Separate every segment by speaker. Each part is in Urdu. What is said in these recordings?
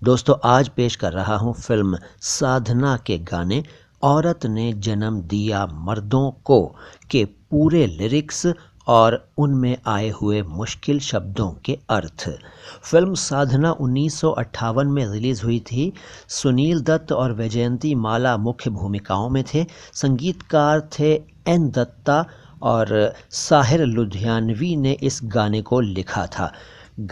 Speaker 1: دوستو آج پیش کر رہا ہوں فلم سادھنا کے گانے عورت نے جنم دیا مردوں کو کے پورے لیرکس اور ان میں آئے ہوئے مشکل شبدوں کے ارتھ۔ فلم سادھنا 1958 میں ریلیز ہوئی تھی۔ سنیل دت اور ویجینتی مالا مکھیہ بھومکاؤں میں تھے۔ سنگیت کار تھے این دتا اور ساحر لدھیانوی نے اس گانے کو لکھا تھا۔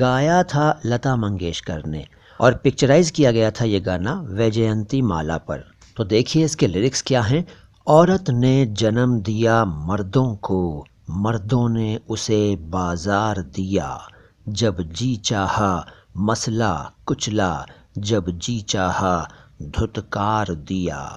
Speaker 1: گایا تھا لتا منگیشکر نے اور پکچرائز کیا گیا تھا یہ گانا ویجینتی مالا پر۔ تو دیکھیے اس کے لیرکس کیا ہیں۔ عورت نے جنم دیا مردوں کو، مردوں نے اسے بازار دیا، جب جی چاہا مسئلہ کچلا، جب جی چاہا دھتکار دیا۔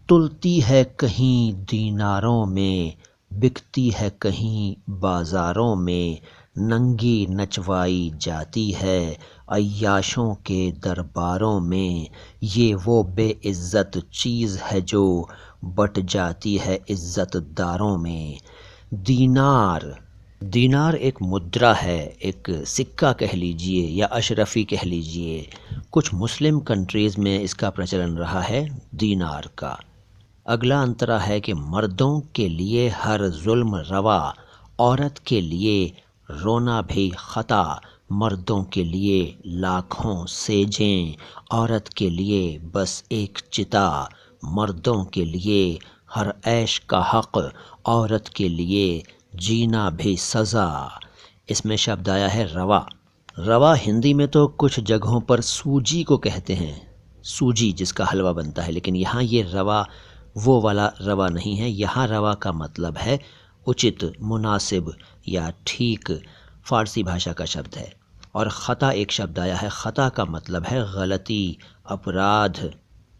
Speaker 1: تلتی ہے کہیں دیناروں میں، بکتی ہے کہیں بازاروں میں، ننگی نچوائی جاتی ہے عیاشوں کے درباروں میں، یہ وہ بے عزت چیز ہے جو بٹ جاتی ہے عزت داروں میں۔ دینار ایک مدرا ہے، ایک سکہ کہہ لیجئے یا اشرفی کہہ لیجئے۔ کچھ مسلم کنٹریز میں اس کا پرچلن رہا ہے دینار کا۔ اگلا انترا ہے کہ مردوں کے لیے ہر ظلم روا، عورت کے لیے رونا بھی خطا، مردوں کے لیے لاکھوں سیجیں، عورت کے لیے بس ایک چتا، مردوں کے لیے ہر عیش کا حق، عورت کے لیے جینا بھی سزا۔ اس میں شبد آیا ہے روا۔ روا ہندی میں تو کچھ جگہوں پر سوجی کو کہتے ہیں، سوجی جس کا حلوہ بنتا ہے، لیکن یہاں یہ روا وہ والا روا نہیں ہے۔ یہاں روا کا مطلب ہے اچت، مناسب یا ٹھیک، فارسی بھاشا کا شبد ہے۔ اور خطا ایک شبد آیا ہے، خطا کا مطلب ہے غلطی، اپرادھ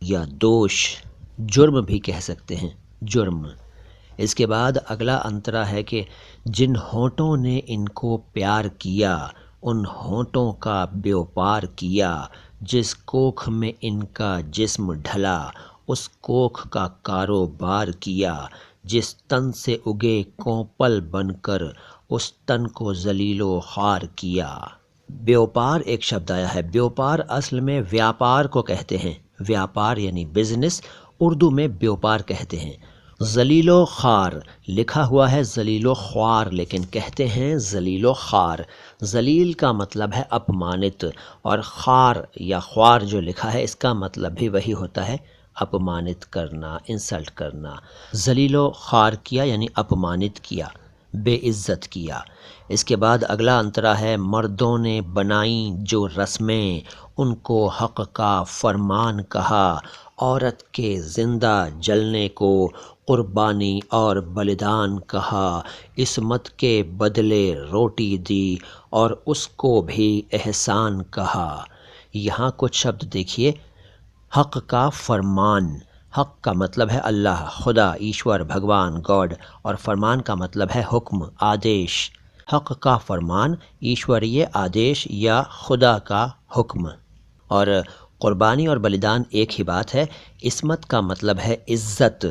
Speaker 1: یا دوش، جرم بھی کہہ سکتے ہیں، جرم۔ اس کے بعد اگلا انترا ہے کہ جن ہونٹوں نے ان کو پیار کیا، ان ہونٹوں کا بیوپار کیا، جس کوکھ میں ان کا جسم ڈھلا، اس کوکھ کا کاروبار کیا، جس تن سے اگے کونپل بن کر اس تن کو ذلیل و خوار کیا۔ بیوپار ایک شبد آیا ہے۔ بیوپار اصل میں ویاپار کو کہتے ہیں، ویاپار یعنی بزنس، اردو میں بیوپار کہتے ہیں۔ ذلیل و خوار لکھا ہوا ہے ذلیل و خوار، لیکن کہتے ہیں ذلیل و خوار۔ ذلیل کا مطلب ہے اپمانت، اور خوار یا خوار جو لکھا ہے اس کا مطلب بھی وہی ہوتا ہے، اپمانت کرنا، انسلٹ کرنا۔ ذلیل و خوار کیا یعنی اپمانت کیا، بے عزت کیا۔ اس کے بعد اگلا انترا ہے مردوں نے بنائیں جو رسمیں، ان کو حق کا فرمان کہا، عورت کے زندہ جلنے کو قربانی اور بلیدان کہا، عصمت کے بدلے روٹی دی اور اس کو بھی احسان کہا۔ یہاں کچھ شبد دیکھیے۔ حق کا فرمان، حق کا مطلب ہے اللہ، خدا، ایشور، بھگوان، گاڈ، اور فرمان کا مطلب ہے حکم، آدیش۔ حق کا فرمان ایشوریہ آدیش یا خدا کا حکم۔ اور قربانی اور بلیدان ایک ہی بات ہے۔ عصمت کا مطلب ہے عزت،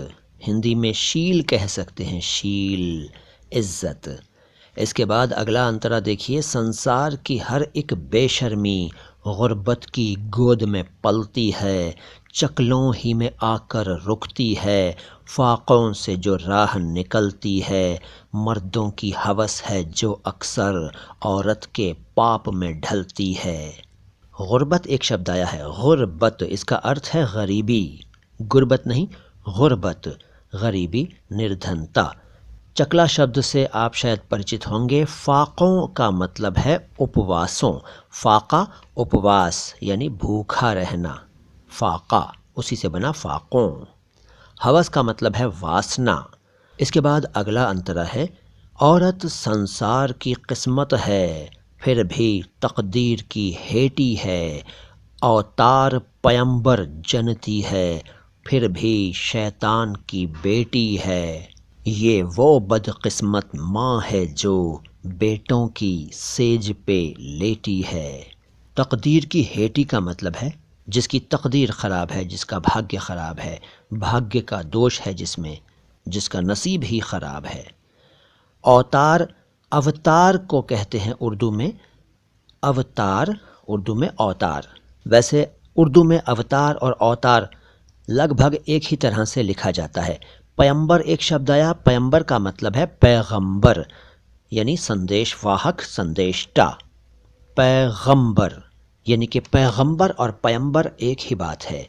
Speaker 1: ہندی میں شیل کہہ سکتے ہیں، شیل، عزت۔ اس کے بعد اگلا انترا دیکھیے۔ سنسار کی ہر ایک بے شرمی غربت کی گود میں پلتی ہے، چکلوں ہی میں آ کر رکتی ہے، فاقوں سے جو راہ نکلتی ہے، مردوں کی ہوس ہے جو اکثر عورت کے پاپ میں ڈھلتی ہے۔ غربت ایک شبد آیا ہے، غربت، اس کا ارتھ ہے غریبی، غربت نہیں، غربت، غریبی، نردھنتا۔ چکلا شبد سے آپ شاید پریچت ہوں گے۔ فاقوں کا مطلب ہے اپواسوں، فاقہ اپواس یعنی بھوکھا رہنا، فاقہ اسی سے بنا فاقوں۔ ہوس کا مطلب ہے واسنا۔ اس کے بعد اگلا انترا ہے عورت سنسار کی قسمت ہے، پھر بھی تقدیر کی ہیٹی ہے، اوتار پیمبر جنتی ہے، پھر بھی شیطان کی بیٹی ہے، یہ وہ بدقسمت ماں ہے جو بیٹوں کی سیج پہ لیٹی ہے۔ تقدیر کی ہیٹی کا مطلب ہے جس کی تقدیر خراب ہے، جس کا بھاگیہ خراب ہے، بھاگیہ کا دوش ہے جس میں، جس کا نصیب ہی خراب ہے۔ اوتار، اوتار کو کہتے ہیں اردو میں، اوتار اردو میں اوتار، ویسے اردو میں اوتار اور اوتار لگ بھگ ایک ہی طرح سے لکھا جاتا ہے۔ پیمبر ایک شبد آیا، پیمبر کا مطلب ہے پیغمبر، یعنی سندیش واہک، سندیشٹا۔ پیغمبر یعنی کہ پیغمبر اور پیمبر ایک ہی بات ہے۔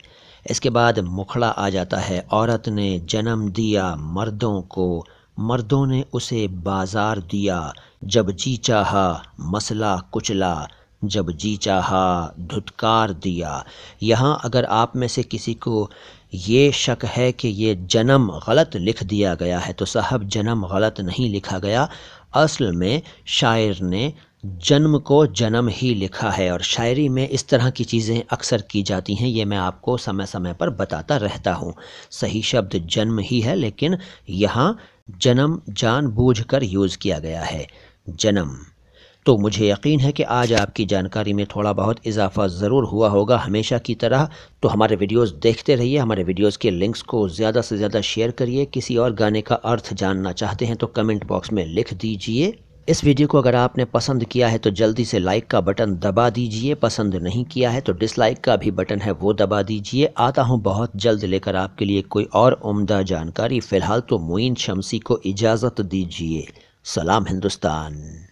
Speaker 1: اس کے بعد مکھڑا آ جاتا ہے، عورت نے جنم دیا مردوں کو، مردوں نے اسے بازار دیا، جب جی چاہا مسئلہ کچلا، جب جی چاہا دھتکار دیا۔ یہاں اگر آپ میں سے کسی کو یہ شک ہے کہ یہ جنم غلط لکھ دیا گیا ہے تو صاحب جنم غلط نہیں لکھا گیا، اصل میں شاعر نے جنم کو جنم ہی لکھا ہے، اور شاعری میں اس طرح کی چیزیں اکثر کی جاتی ہیں، یہ میں آپ کو سمے سمے پر بتاتا رہتا ہوں۔ صحیح شبد جنم ہی ہے، لیکن یہاں جنم جان بوجھ کر یوز کیا گیا ہے، جنم۔ تو مجھے یقین ہے کہ آج آپ کی جانکاری میں تھوڑا بہت اضافہ ضرور ہوا ہوگا ہمیشہ کی طرح۔ تو ہمارے ویڈیوز دیکھتے رہیے، ہمارے ویڈیوز کے لنکس کو زیادہ سے زیادہ شیئر کریے۔ کسی اور گانے کا ارتھ جاننا چاہتے ہیں تو کمنٹ باکس میں لکھ دیجئے۔ اس ویڈیو کو اگر آپ نے پسند کیا ہے تو جلدی سے لائک کا بٹن دبا دیجئے، پسند نہیں کیا ہے تو ڈس لائک کا بھی بٹن ہے وہ دبا دیجئے۔ آتا ہوں بہت جلد لے کر آپ کے لیے کوئی اور عمدہ جانکاری۔ فی الحال تو معین شمسی کو اجازت دیجئے۔ سلام ہندوستان۔